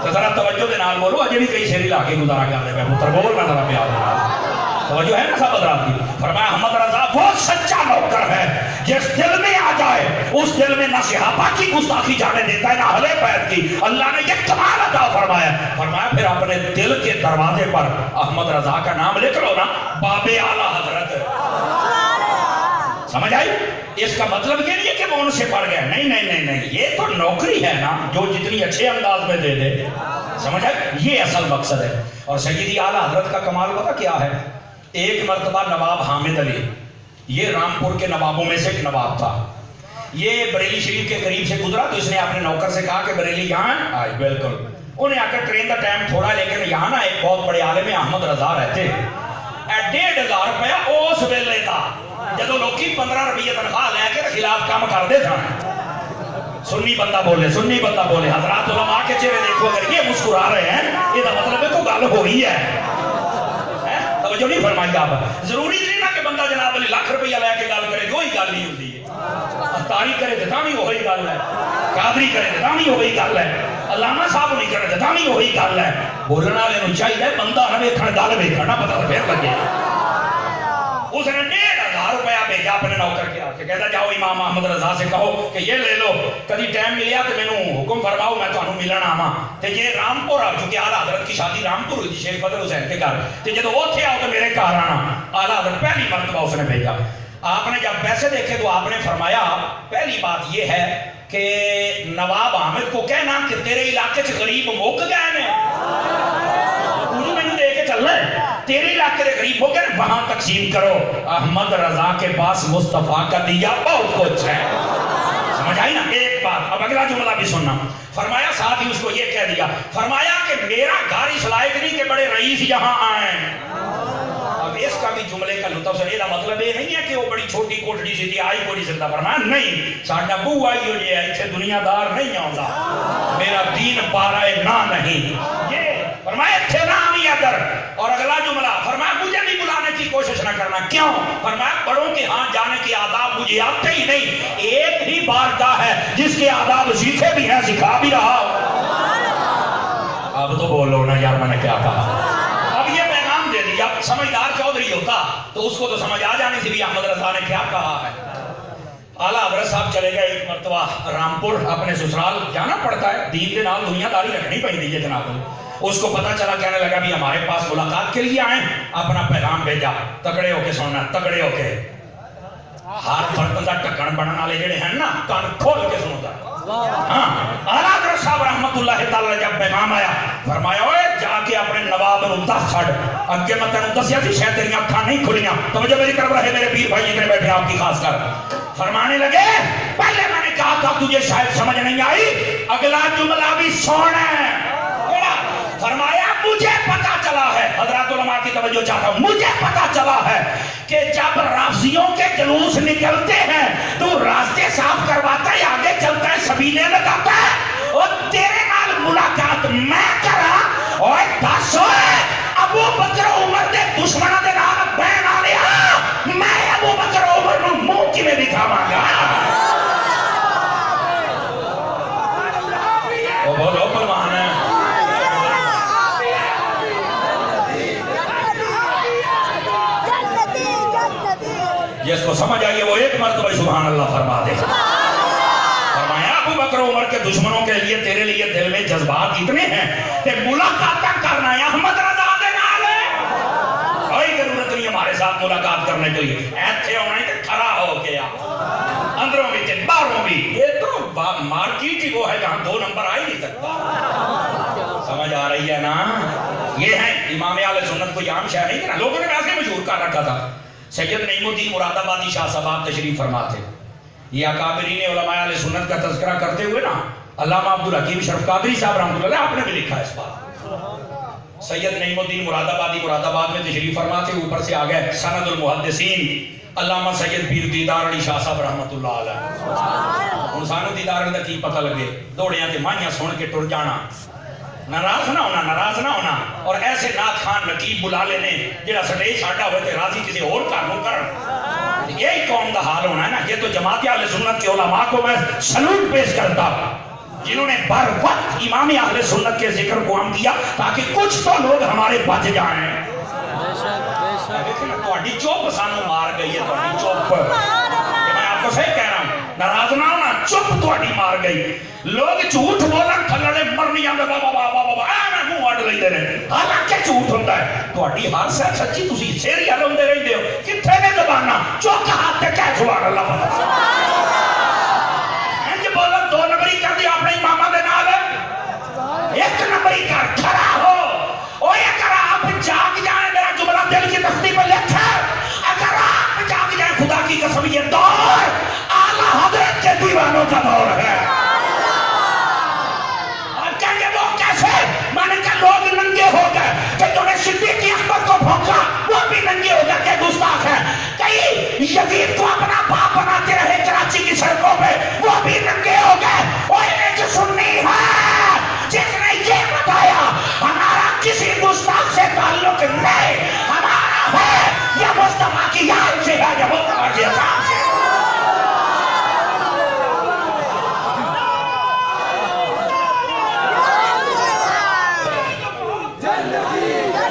تو ذرا توجہ دے نال بولو, اجے بھی کئی شیری لا کے گزارا کرتے پہ پتر بول میں ذرا پیار دے نال. توجہ ہے نا سب حضرات کی. فرمایا احمد رضا بہت سچا نوکر ہے, جس دل میں آ جائے اس دل میں نہ صحابہ کی گستاخی جانے دیتا ہے نہ اہل بیت کی. اللہ نے یہ کمال عطا فرمایا. فرمایا پھر اپنے دل کے دروازے پر احمد رضا کا نام لکھ لو نا, باب اعلیٰ حضرت. سمجھ آئی؟ اس کا مطلب یہ نہیں ہے کہ وہ ان سے پڑھ گیا. نہیں نہیں نہیں نہیں, یہ تو نوکری ہے نا جو جتنی اچھے انداز میں دے دے. سمجھ آئی؟ یہ اصل مقصد ہے. اور سیدی اعلیٰ حضرت کا کمال پتہ کیا ہے؟ ایک مرتبہ نواب حامد علی, یہ رامپور کے نوابوں میں سے ایک نواب تھا, یہ بریلی شریف کے قریب سے گزرا تو اس نے اپنے نوکر سے کہا کہ بریلی یہاں آئے. بالکل انہیں آ کر ٹرین کا ٹائم تھوڑا, لیکن یہاں نا ایک بہت بڑے عالم احمد رضا رہتے ہیں. 1,500 روپیہ اس ویلے تھا جدو لوکی 15 روپیہ تنخواہ لے کے خلاف کام کرتے تھے. سنی بندہ بولے, سنی بندہ بولے. حضرات علماء کے چہرے دیکھو, اگر یہ مسکرا رہے ہیں یہ مطلب ہے کوئی گل ہوئی ہے. توجہ نہیں فرمائی آپ. ضروری نہیں نا کہ بندہ جناب علی لاکھ روپیہ لے کے گل کرے, جو ہی گل نہیں ہوتی ہے. اتاری کرے تو بھی وہی گل ہے, قادری کرے تو بھی وہی گل ہے. علامہ صاحب نہیں کرنا چاہتا نہیں وہی گل ہے بولنے والے نوں چاہیے بندہ نہ ویکھن گل ویکھنا پتہ پھر لگے اس نے 1,500 روپیہ بھیجا اپنے نوکر کے آ کے کہتا جاؤ امام احمد رضا سے کہو کہ یہ لے لو کبھی ٹائم ملیا تو مینوں حکم فرماؤ میں تانوں ملن آواں تے یہ رامپور آ چونکہ اعلیٰ حضرت کی شادی رامپور ہوئی تھی شیخ فضل حسین کے گھر تے جدوں اوتھے آؤ تو میرے گھر آنا اعلیٰ حضرت پہلی مرتبہ اس نے بھیجا آپ نے جب پیسے دیکھے تو آپ نے فرمایا پہلی بات یہ ہے کہ نواب حامد کو کہنا کہ تیرے علاقے سے غریب مک گئے نے تو میں دے کے چل رہے تیرے علاقے کے غریب ہو گئے وہاں تقسیم کرو احمد رضا کے پاس مصطفیٰ کا دیا بہت کچھ ہے سمجھ آئی نا ایک بات اب اگلا جملہ بھی سننا فرمایا ساتھ ہی اس کو یہ کہہ دیا فرمایا کہ میرا گھر اس لائق نہیں کہ بڑے رئیس یہاں آئیں اب اس کا بھی جملے کا لطف سے مطلب یہ نہیں ہے کہ وہ بڑی چھوٹی کوٹڑی سی تھی آئی کوئی زندہ فرمایا نہیں ساڈا بو آئی ہو جائے ایتھے دنیا دار نہیں آتا میرا دین پارا ہے نہ نہیں یہ فرمایا تھے نہ آمی ادھر اور اگلا جملہ فرمایا مجھے بھی بلانے کی کوشش نہ کرنا کیوں فرمایا بڑوں کے ہاں جانے کے آداب مجھے آتے ہی نہیں ایک ہی بارگاہ ہے جس کے آداب سیکھے بھی ہیں سکھا بھی رہا اب تو بولو نا یار میں نے کیا کہا اب یہ پیغام دے دیا سمجھدار چودھری ہوتا تو اس کو تو سمجھ آ جانی تھی بھی احمد رضا نے کیا کہا ہے اعلیٰ حضرت صاحب چلے گئے ایک مرتبہ رامپور اپنے سسرال جانا پڑتا ہے دین کے نال دنیا داری رکھنی پڑی تھی جناب اس کو پتا چلا کہنے لگا بھی ہمارے پاس ملاقات کے لیے آئیں اپنا پیغام بھیجا تکڑے ہو کے سننا تکڑے ہو کے ہر فرد کا ٹکن بننے والے جڑے ہیں نا کان کھول کے سنو ہاں اعلیٰ حضرت صاحب رحمت اللہ تعالی جب پیغام آیا فرمایا اوے جا کے اپنے نواب نوں دس چھڑ اگے میں تینوں دسیا سی شاید تیری اکھاں نہیں کھلیاں توجہ میری طرف رہے میرے پیر بھائی جتنے بیٹھے آپ کی خاص کر فرمانے لگے پہلے میں نے کہا تھا تجھے شاید سمجھ نہیں آئی اگلا جملہ بھی سونا ہے فرمایا مجھے پتا چلا ہے حضرات علماء کی توجہ چاہتا ہوں مجھے پتا چلا ہے کہ جب رافضیوں کے جلوس نکلتے ہیں تو راستے صاف کرواتا ہے آگے چلتا ہے سبیلے لگاتا ہے اور تیرے نال ملاقات میں کرا اور دس ہوئے ابو بکر عمر دے دشمنوں دے نال بہن آ لیا میں ابو بکر عمر نوں منہ کی میں دکھاواں گا وہ بولو پروان ہے جس کو سمجھ آئیے وہ ایک مرتبہ سبحان اللہ فرما دے فرمایا ابو بکر عمر کے دشمنوں کے لیے تیرے لیے دل میں جذبات اتنے ہیں کہ ملاقات کرنا ہے احمد رضا دے نال کوئی ضرورت نہیں ہمارے ساتھ ملاقات کرنے کے لیے ایتھے ہونا ہی کہ کھڑا ہو کے اندروں بھی باہروں بھی یہ تو مارکیٹ ہی وہ ہے جہاں 2 نمبر آ ہی نہیں سکتا سمجھ آ رہی ہے نا یہ ہے امام اہل سنت کوئی عام شہر نہیں نا لوگوں نے ویسے مشہور کر رکھا تھا سید نعیم الدین مراد آبادی شاہ صاحب تشریف فرما تھے یہ اکابرین علماء اہل سنت کا تذکرہ کرتے ہوئے نا علامہ عبدالحکیم شرف قادری صاحب رحمۃ اللہ آپ نے بھی لکھا ہے اس بات سید نعیم الدین مراد آباد میں تشریف فرما تھے اوپر سے آ گئے سند المحدثین علامہ سید پیر دیدار علی شاہ صاحب رحمۃ اللہ علیہ ہن سانو دیدار دا کی پتہ لگے دوڑیاں تے مائیاں سن کے ٹر جانا ناراض نہ ہونا اور ایسے نعت خان نقیب بلا لینے جڑا سٹیج ساڈا ہوئے تے راضی کسی اور گھر نوں کرن یہی قوم دا حال ہونا ہے نا یہ تو جماعت اہل سنت کے علماء کو میں سلوٹ پیش کرتا جنہوں نے بر وقت امام اہل سنت کے ذکر کو عام کیا تاکہ کچھ تو لوگ ہمارے بچ جائیں تہاڈی چپ سانو مار گئی ہے تہاڈی چپ میں آپ کو صحیح کہہ رہا ہوں ناراض نہ ہونا چپ تہاڈی مار گئی لوگ جھوٹ بولن تھلڑے مرنی جاندے بابا بابا بابا میں منہ اڈ لیندے نے حالانکہ جھوٹ ہوندا ہے تہاڈی ہر شے سچی تسی سیری ہلاندے رہندے ہو کتھے نے زباناں چوک ہاتھ تے کہہ سبحان اللہ انج بولو 2 نمبری کر دی اپنے اماماں دے نال 1 نمبری کر کھڑا ہو اوے اگر آپ جاگ جائیں میرا جملہ دل کی تختی پر لکھا اگر آپ جاگ جائیں خدا کی قسم یہ دور اعلیٰ حضرت کے دیوانوں کا دور ہے اور کہیں گے وہ کیسے میں نے کہا لوگ ننگے ہو گئے کہ تو نے صدیق اکبر کو بھونکا وہ بھی ننگے ہو گئے کہ گستاخ ہے کئی یزید کو اپنا باپ بناتے رہے کراچی کی سڑکوں پہ وہ بھی ننگے ہو گئے وہ ایک سنی ہے جس نے یہ بتایا ہمارا کسی گستاخ سے تعلق نہیں ہمارا ہے یہ مصطفیٰ کی یاد سے ہے یہ مصطفیٰ کی یاد سے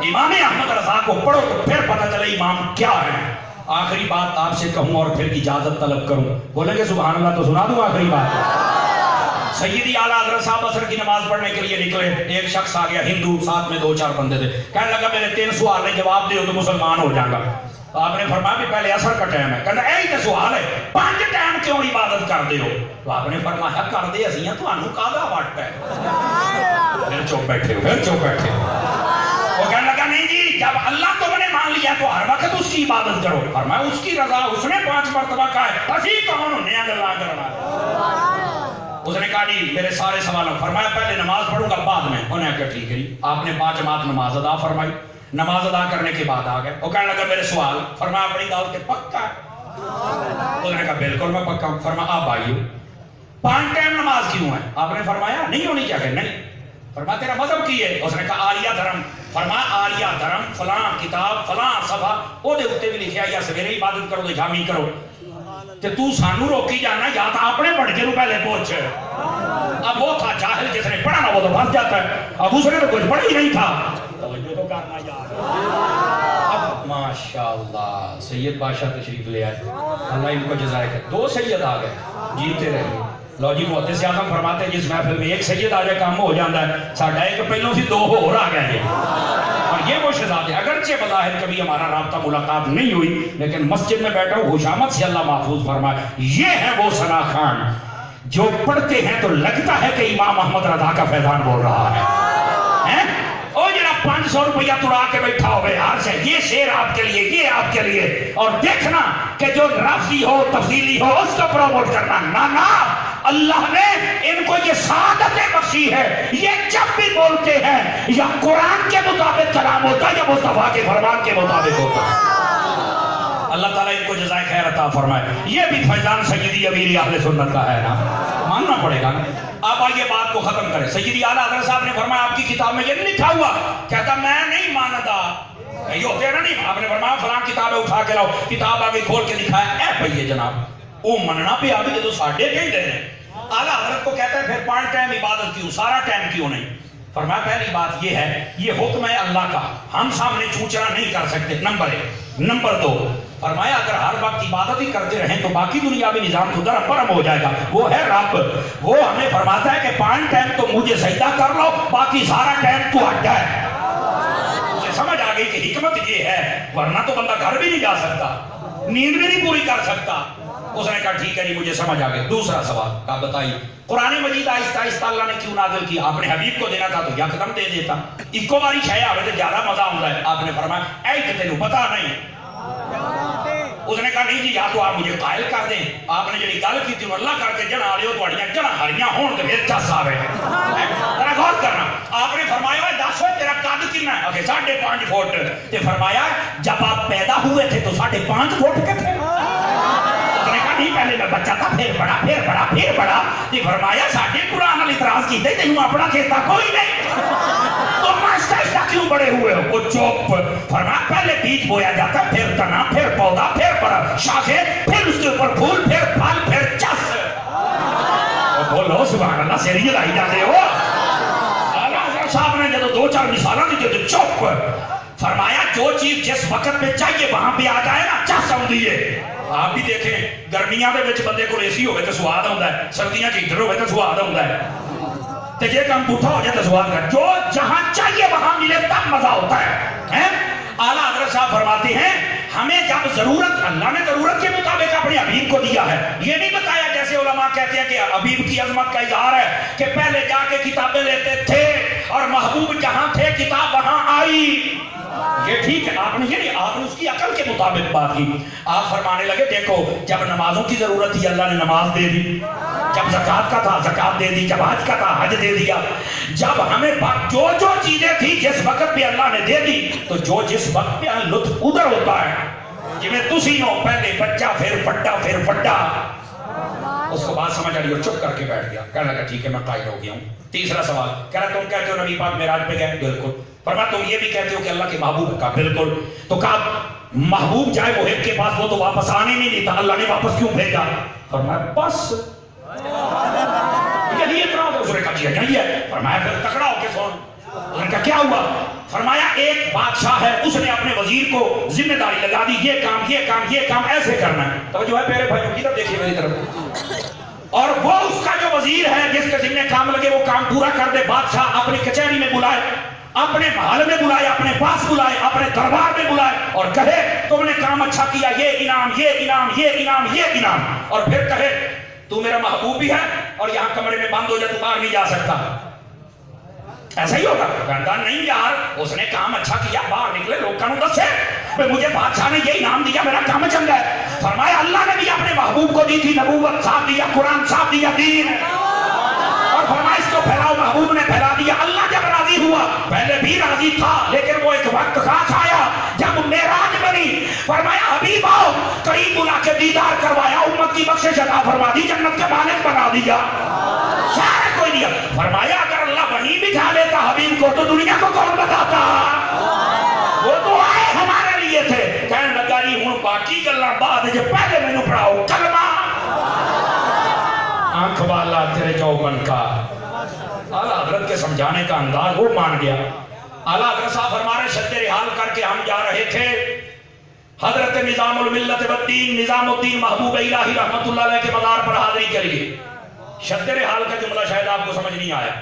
امام احمد رضا کو پڑھو تو پھر پتہ چلے امام کیا ہے۔ آخری بات آپ سے کہوں اور پھر اجازت طلب کروں، بولیں گے سبحان اللہ تو سنا دوں آخری بات۔ سیدی اعلیٰ حضرت صاحب عصر کی نماز پڑھنے کے لیے نکلے، ایک شخص آ گیا ہندو، ساتھ میں 2-4 بندے تھے، کہنے لگا میرے 3 سوال ہیں، جواب دیو تو مسلمان ہو جاؤں گا۔ آپ نے فرمایا بھی پہلے عصر کا ٹائم ہے، کہنا یہی تو سوال ہے 5 ٹائم کیوں عبادت کرتے ہو؟ تو آپ نے فرمایا کر دے اسی تو کاہدا وٹ ہے۔ پھر چپ بیٹھے ہو، پھر چپ بیٹھے ہو۔ وہ کہنے لگا نہیں جی جب اللہ تم نے مان لیا تو ہر وقت اس کی عبادت کرو۔ فرمایا اس کی رضا اس نے 5 مرتبہ کہا ہے، اسی کون ہونے گلا کرنا۔ اس نے کہا جی میرے سارے سوالوں، فرمایا پہلے نماز پڑھوں گا بعد میں۔ انہوں نے کہا ٹھیک ہے جی۔ آپ نے 5 جماعت نماز ادا فرمائی، نماز ادا کرنے کے بعد آ گئے، وہ کہنے لگا میرے سوال، فرمایا اپنی دعوت کے پکا ہے؟ انہوں نے کہا بالکل میں پکا ہوں۔ فرمایا آپ آئیے 5 ٹائم نماز کیوں ہے؟ آپ نے فرمایا نہیں ہونی چاہیے۔ نہیں۔ فرمایا تیرا مذہب کی ہے؟ اس نے کہا آریہ دھرم۔ فرمایا آریہ دھرم فلاں کتاب فلاں صفحہ وہ دے اتے بھی لکھیا یا سویرے عبادت کرو تو شامی کرو، تے تو سانو روکی جانا یا تو اپنے پڑھ کے پہلے پوچھ۔ اب وہ تھا جاہل جس نے پڑھا نا وہ تو پھنس جاتا ہے، اب اس نے تو کچھ پڑھا ہی نہیں تھا۔ توجہ تو کرنا یار۔ اب ماشاءاللہ سید بادشاہ تشریف لے آئے، اللہ ان کو جزائے کہ 2 سید آ گئے، جیتے رہے۔ لو جی محدث اعظم فرماتے ہیں جس محفل میں 1 سید آ جائے کام ہو جاتا ہے، ساڈا ایک پہلوں سے 2 اور آ گئے ہیں۔ اور یہ وہ شہزادے اگرچہ بظاہر کبھی ہمارا رابطہ ملاقات نہیں ہوئی لیکن مسجد میں بیٹھا ہوں خوشامد سے اللہ محفوظ فرمائے، یہ ہے وہ ثنا خان جو پڑھتے ہیں تو لگتا ہے کہ امام احمد رضا کا فیضان بول رہا ہے۔ اور جڑا 500 روپیہ توڑا کے بیٹھا ہوئے ہار سے یہ شعر آپ کے لیے، یہ آپ کے لیے، اور دیکھنا کہ جو رفضی ہو تفضیلی ہو اس کو پروموٹ کرنا نہ۔ اللہ نے ان کو یہ سعادت بخشی ہے، یہ جب بھی بولتے ہیں یا قرآن کے مطابق کلام ہوتا ہے یا مصطفیٰ کے فرمان کے مطابق ہوتا ہے۔ اللہ تعالیٰ ان کو جزائے خیر عطا فرمائے۔ یہ بھی فیضان سیدی امیر اہل سنت کا ہے نا، ماننا پڑے گا نا۔ اب آئیے بات کو ختم کریں۔ سیدی اعلیٰ حضرت صاحب نے فرمایا آپ کی کتاب میں یہ نہیں لکھا ہوا؟ کہتا میں نہیں مانتا، یہ ہوتے ہیں نا نہیں۔ آپ نے فرمایا فلاں کتاب ہے اٹھا کے لاؤ، کتاب آگے کھول کے لکھا ہے اے بھئیے جناب وہ مننا پہ آگے تو ساڑھے کہیں دے رہے۔ اعلیٰ حضرت کو کہتا ہے پھر 5 ٹائم عبادت کیوں، سارا ٹائم کیوں نہیں؟ فرمایا پہلی بات یہ ہے یہ حکم ہے اللہ کا، ہم سامنے چونچنا نہیں کر سکتے، نمبر 1۔ نمبر 2 فرمایا اگر ہر وقت عبادت ہی کرتے رہیں تو باقی دنیاوی نظام تو درم برم ہو جائے گا۔ وہ ہے رب، وہ ہمیں فرماتا ہے کہ 5 ٹائم تو مجھے سجدہ کر لو، باقی سارا ٹائم تو ہٹ ہے۔ اسے سمجھ آ گئی کہ حکمت یہ ہے، ورنہ تو بندہ گھر بھی نہیں جا سکتا، نیند بھی نہیں پوری کر سکتا۔ اس نے کہا ٹھیک ہے جی مجھے سمجھ آ گئی۔ دوسرا سوال کہا بتائیے قرآن مجید آہستہ آہستہ اللہ نے کیوں نازل کیا؟ آپ نے حبیب کو دینا تھا تو یکدم دے دیتا، ایکو باری چھایا آوے تو زیادہ مزہ آتا ہے۔ آپ نے فرمایا اے کہ تینوں پتا نہیں۔ اس نے کہا نہیں جی یا تو آپ مجھے قائل کر دیں، آپ نے جڑی گل کی تھی اللہ کر کے جنا لے تھوڑیاں جڑا ہریاں ہون تے پھر چس آوے۔ ذرا غور کرنا، آپ نے فرمایا دس تیرا قد کتنا ہے؟ 5.5 فٹ۔ تے فرمایا جب آپ پیدا ہوئے تھے تو 5.5 فٹ کے تھے؟ نہیں پہلے میں بچہ تھا پھر بڑا پھر بڑا پھر بڑا۔ یہ فرمایا ساڈے قرآن والی اعتراض کیتے تینوں اپنا چیتا کوئی نہیں، تم آہستہ آہستہ کیوں بڑے ہوئے ہو؟ وہ چپ۔ فرمایا پہلے بیج بویا جاتا پھر تنا پھر پودا پھر بڑا شاخیں پھر اس کے اوپر پھول پھر پھل پھر چس۔ بولو سبحان اللہ، سیری لائی جاتے ہو۔ اعلیٰ حضرت صاحب نے جب 2-4 مثالیں دی تو چپ۔ فرمایا جو چیز جس وقت پہ چاہیے وہاں پہ آ جائے نا چس آتی ہے۔ آپ بھی دیکھیں گرمیاں دے وچ بندے کو اے سی ہوئے تو سواد آتا ہے، سردیاں ہیٹر ہوئے تو سواد آتا ہے، تو یہ کام پوٹھا ہو جائے تو سواد کا جو جہاں چاہیے وہاں ملے تب مزہ ہوتا ہے۔ اعلیٰ حضرت صاحب فرماتے ہیں ہمیں جب ضرورت، اللہ نے ضرورت کے مطابق اپنے حبیب کو دیا ہے، یہ نہیں بتایا جیسے علماء کہتے ہیں کہ حبیب کی عظمت کا اظہار ہے کہ پہلے جا کے کتابیں لیتے تھے اور محبوب جہاں تھے کتاب وہاں آئی۔ یہ ٹھیک ہے، آپ نے یہ نہیں، آپ نے اس کی عقل کے مطابق بات کی۔ آپ فرمانے لگے دیکھو جب نمازوں کی ضرورت تھی اللہ نے نماز دے دی، جب زکوٰۃ کا تھا زکوٰۃ دے دی، جب حج کا تھا حج دے دیا، جب ہمیں جو جو چیزیں تھی جس وقت پہ اللہ نے دے دی تو جو جس وقت پہ لطف ادھر ہوتا ہے، جی میں تسی ہو پہلے بچہ پھر پٹا پھر پٹا۔ اس کو بات سمجھ آ رہی اور چپ کر کے بیٹھ گیا، کہنے لگا ٹھیک ہے میں قائل ہو گیا ہوں۔ تیسرا سوال کہہ رہا تم کہتے ہو نبی پاک معراج پہ گئے؟ بالکل۔ فرمایا تم یہ بھی کہتے ہو کہ اللہ کے محبوب ہے؟ کہا بالکل۔ تو کہا محبوب جائے محب کے پاس وہ تو واپس آنے نہیں دیتا، اللہ نے واپس کیوں بھیجا؟ فرمایا بس یہی اعتراض ہے۔ اس نے کہا جی ہے۔ فرمایا پھر تکڑا ہو کے سن۔ انہوں نے کہا کیا ہوا؟ فرمایا ایک بادشاہ ہے، اس نے اپنے وزیر کو ذمہ داری لگا دی، یہ کام ایسے کرنا ہے۔ توجہ ہے میرے بھائیوں کی طرف دیکھیے میری طرف، اور وہ اس کا جو وزیر ہے جس کے ذمہ کام لگے وہ کام پورا کر دے۔ بادشاہ اپنی کچہری میں بلائے، اپنے محل میں بلائے، اپنے پاس بلائے، اپنے دربار میں بلائے اور کہے تم نے کام اچھا کیا، یہ انعام یہ انعام یہ انعام یہ انعام، اور پھر کہے تو میرا محبوب بھی ہے اور یہاں کمرے میں بند ہو جائے تو باہر نہیں جا سکتا۔ ایسا ہی ہوگا؟ کہتا نہیں یار اس نے کام اچھا کیا، باہر نکلے لوگ کانوں دس ہے مجھے بادشاہ نے یہ انعام دیا، میرا کام چنگا ہے۔ فرمایا اللہ نے بھی اپنے محبوب کو دی تھی نبوت، ساتھ دیا قرآن، ساتھ دیا دین، اور فرمایا اس کو پھیلاؤ، محبوب نے پھیلا دیا۔ اللہ جب راضی ہوا، پہلے بھی راضی تھا لیکن وہ ایک وقت خاص آیا جب معراج بنی، فرمایا حبیب آؤ، قریب بلا کے دیدار کروایا، امت کی بخشش عطا فرما دی، جنت کے مالک بنا دیا، شاید کوئی نہیں۔ فرمایا اگر اللہ وہیں بٹھا لیتا حبیب کو تو دنیا کو کون بتاتا؟ وہ تو آئے ہمارے لیے تھے۔ کہنے لگا جی ہوں باقی گلاں بعد جو پہلے مینوں پڑھاؤ کلمہ۔ آنکھ والا تیرے چوبن کا، اعلیٰ حضرت کے سمجھانے کا انداز وہ مان گیا۔ اعلیٰ حضرت صاحب فرما رہے شد رحال کر کے ہم جا رہے تھے حضرت نظام الملت والدین نظام الدین محبوب الہی رحمت اللہ علیہ کے مزار پر حاضری کے لیے۔ شد رحال کا جملہ شاید آپ کو سمجھ نہیں آیا،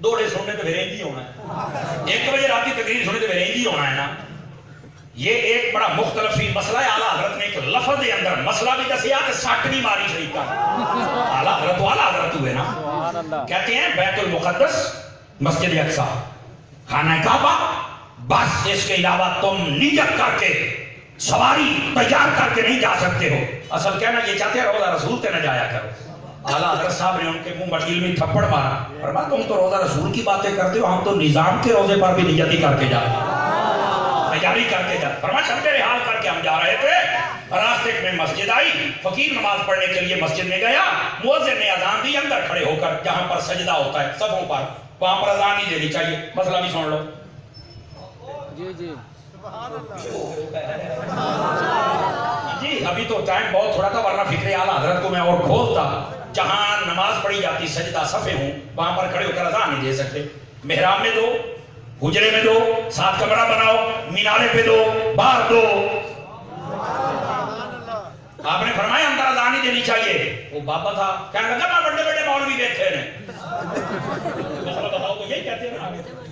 دوڑے سننے تو پھر ہی ہونا ہے، 1 بجے راتی تقریر سننے تو پھر ہی ہونا ہے نا۔ یہ ایک بڑا مختلف مسئلہ ہے۔ اعلیٰ حضرت نے ایک لفظ دے اندر مسئلہ بھی دسیا کہ سٹ نہیں ماری شریف کا۔ اعلیٰ حضرت تو اعلیٰ حضرت ہوئے نا، کہتے ہیں بیت المقدس، مسجد اقصی، خانہ کعبہ، بس اس کے علاوہ تم نیت کر کے سواری تیار کر کے نہیں جا سکتے ہو۔ اصل کہنا یہ چاہتے ہیں روزہ رسول تے نہ جایا کرو۔ اعلیٰ حضرت صاحب نے ان کے منہ پر علمی تھپڑ مارا، فرمایا تم تو روزہ رسول کی باتیں کرتے ہو، ہم تو نظام کے روزے پر بھی نیت ہی کر کے جاتے ہیں، تیاری کر کے جاتے۔ فرمایا شد رحال کر کے ہم جا رہے تھے، راستے میں مسجد آئی، فقیر نماز پڑھنے کے لیے مسجد میں گیا، مؤذن نے اذان دی، اندر کھڑے ہو کر جہاں پر سجدہ ہوتا ہے صفوں پر وہاں پر اذان نہیں دینی چاہیے، مسئلہ بھی سن لو۔ جی ابھی تو ٹائم بہت تھوڑا تھا ورنہ فکر اعلیٰ حضرت کو میں اور کھولتا۔ جہاں نماز پڑھی جاتی سجدہ صفے ہوں وہاں پر کھڑے ہو کر اذان نہیں دے سکتے، محراب میں دو، حجرے میں دو، ساتھ کمرہ بناؤ، مینارے پہ دو، باہر دو۔ آپ نے فرمایا اندر اذان نہیں دینی چاہیے۔ وہ بابا تھا کہنے لگا میں بڑے بڑے مولوی بیٹھے ہیں، مسئلہ بتاؤ تو یہی کہتے ہیں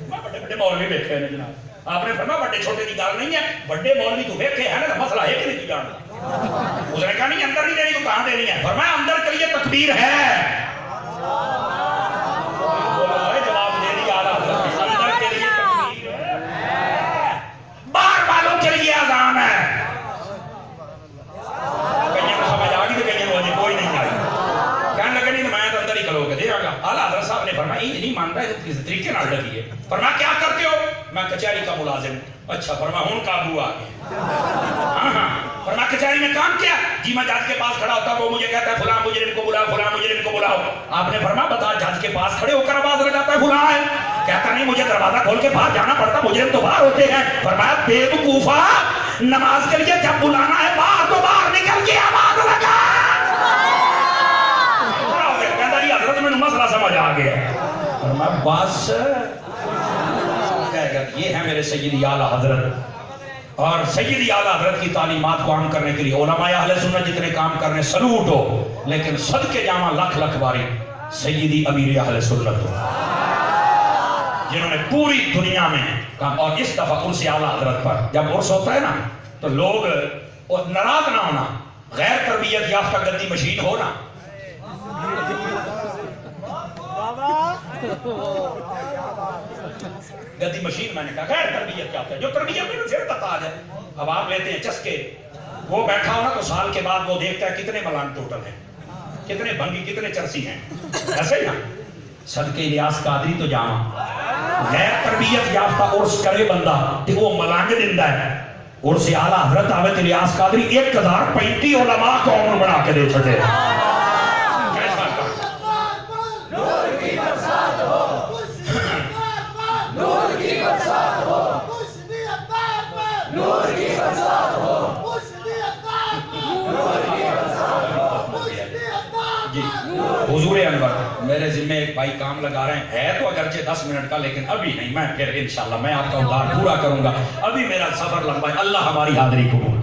میں بڑے بڑے مولوی بیٹھے ہیں جناب۔ آپ نے فرمایا بڑے چھوٹے کی گال نہیں ہے، بڑے مولوی تو بیٹھے ہیں نا، مسئلہ ہے کہ نہیں تو جانتا؟ اس نے کہا نہیں اندر نہیں دینی تو کہاں دینی ہے؟ فرمایا اندر کے لیے تکبیر ہے۔ جواب دے دیا اعلیٰ حضرت، اندر کے لیے تکبیر ہے، باہر والوں کے لیے اذان ہے۔ کہیں کو سمجھ آ گئی تو کہیں کو کوئی نہیں آئی، کہنے لگا نہیں میں تو اندر ہی کھلو کے دے گا۔ اعلیٰ حضرت صاحب نے فرمایا یہ نہیں مانتا ہے کس طریقے نال لگی ہے۔ فرمایا کیا کرتے ہو؟ میں کچہری کا ملازم۔ اچھا فرمایا ہوں قابو آ گئے؟ ہاں۔ فرمایا کچہری میں کام کیا؟ جی میں جج کے پاس کھڑا ہوتا وہ مجھے کہتا ہے فلاں مجرم کو بلاؤ، فلاں مجرم کو بلاؤ۔ آپ نے فرمایا بتا جج کے پاس کھڑے ہو کر آواز لگاتا ہے فلاں ہے؟ کہتا نہیں مجھے دروازہ کھول کے باہر جانا پڑتا، مجرم تو باہر ہوتے ہیں۔ فرمایا بے وقوفا، نماز کے لیے جب بلانا ہے باہر تو باہر نکل کے آواز لگا۔ کہتا جی حضرت میں مسئلہ سمجھ آ گیا۔ فرمایا بس یہ ہے میرے سیدی اعلیٰ حضرت، اور سیدی اعلیٰ حضرت کی تعلیمات کو عام کرنے کے لیے علماء اہل سنت جتنے کام کرنے سلوٹ ہو، لیکن صدقے جامع لاکھ لاکھ باری سیدی امیر اہل سنت ہو جنہوں نے پوری دنیا میں کام۔ اور اس دفعہ عرص اعلیٰ حضرت پر جب عرص ہوتا ہے نا تو لوگ ناراض نہ ہونا، غیر تربیت یافتہ گدی مشین ہونا، گدی مشین میں نے کہا غیر تربیت کیا ہوتا ہے، جو تربیت میں پھر بتا جائے۔ اب آپ لیتے ہیں چسکے، وہ بیٹھا ہونا تو سال کے بعد وہ دیکھتا ہے کتنے ملان ٹوٹل ہیں، کتنے بھنگی، کتنے چرسی ہیں، ایسے ہی نا۔ صدقے الیاس قادری تو جانا غیر تربیت یافتہ عرس کرے بندہ تو وہ ملانگ دندہ ہے۔ عرس اعلیٰ حضرت عابد الیاس قادری 1035 علماء کو عمر بنا کے دے چھٹے۔ حضور انور میرے ذمہ ایک بھائی کام لگا رہے ہیں، ہے تو اگرچہ 10 منٹ کا، لیکن ابھی نہیں، میں پھر انشاءاللہ میں آپ کا ادھار پورا کروں گا، ابھی میرا سفر لمبا ہے۔ اللہ ہماری حاضری قبول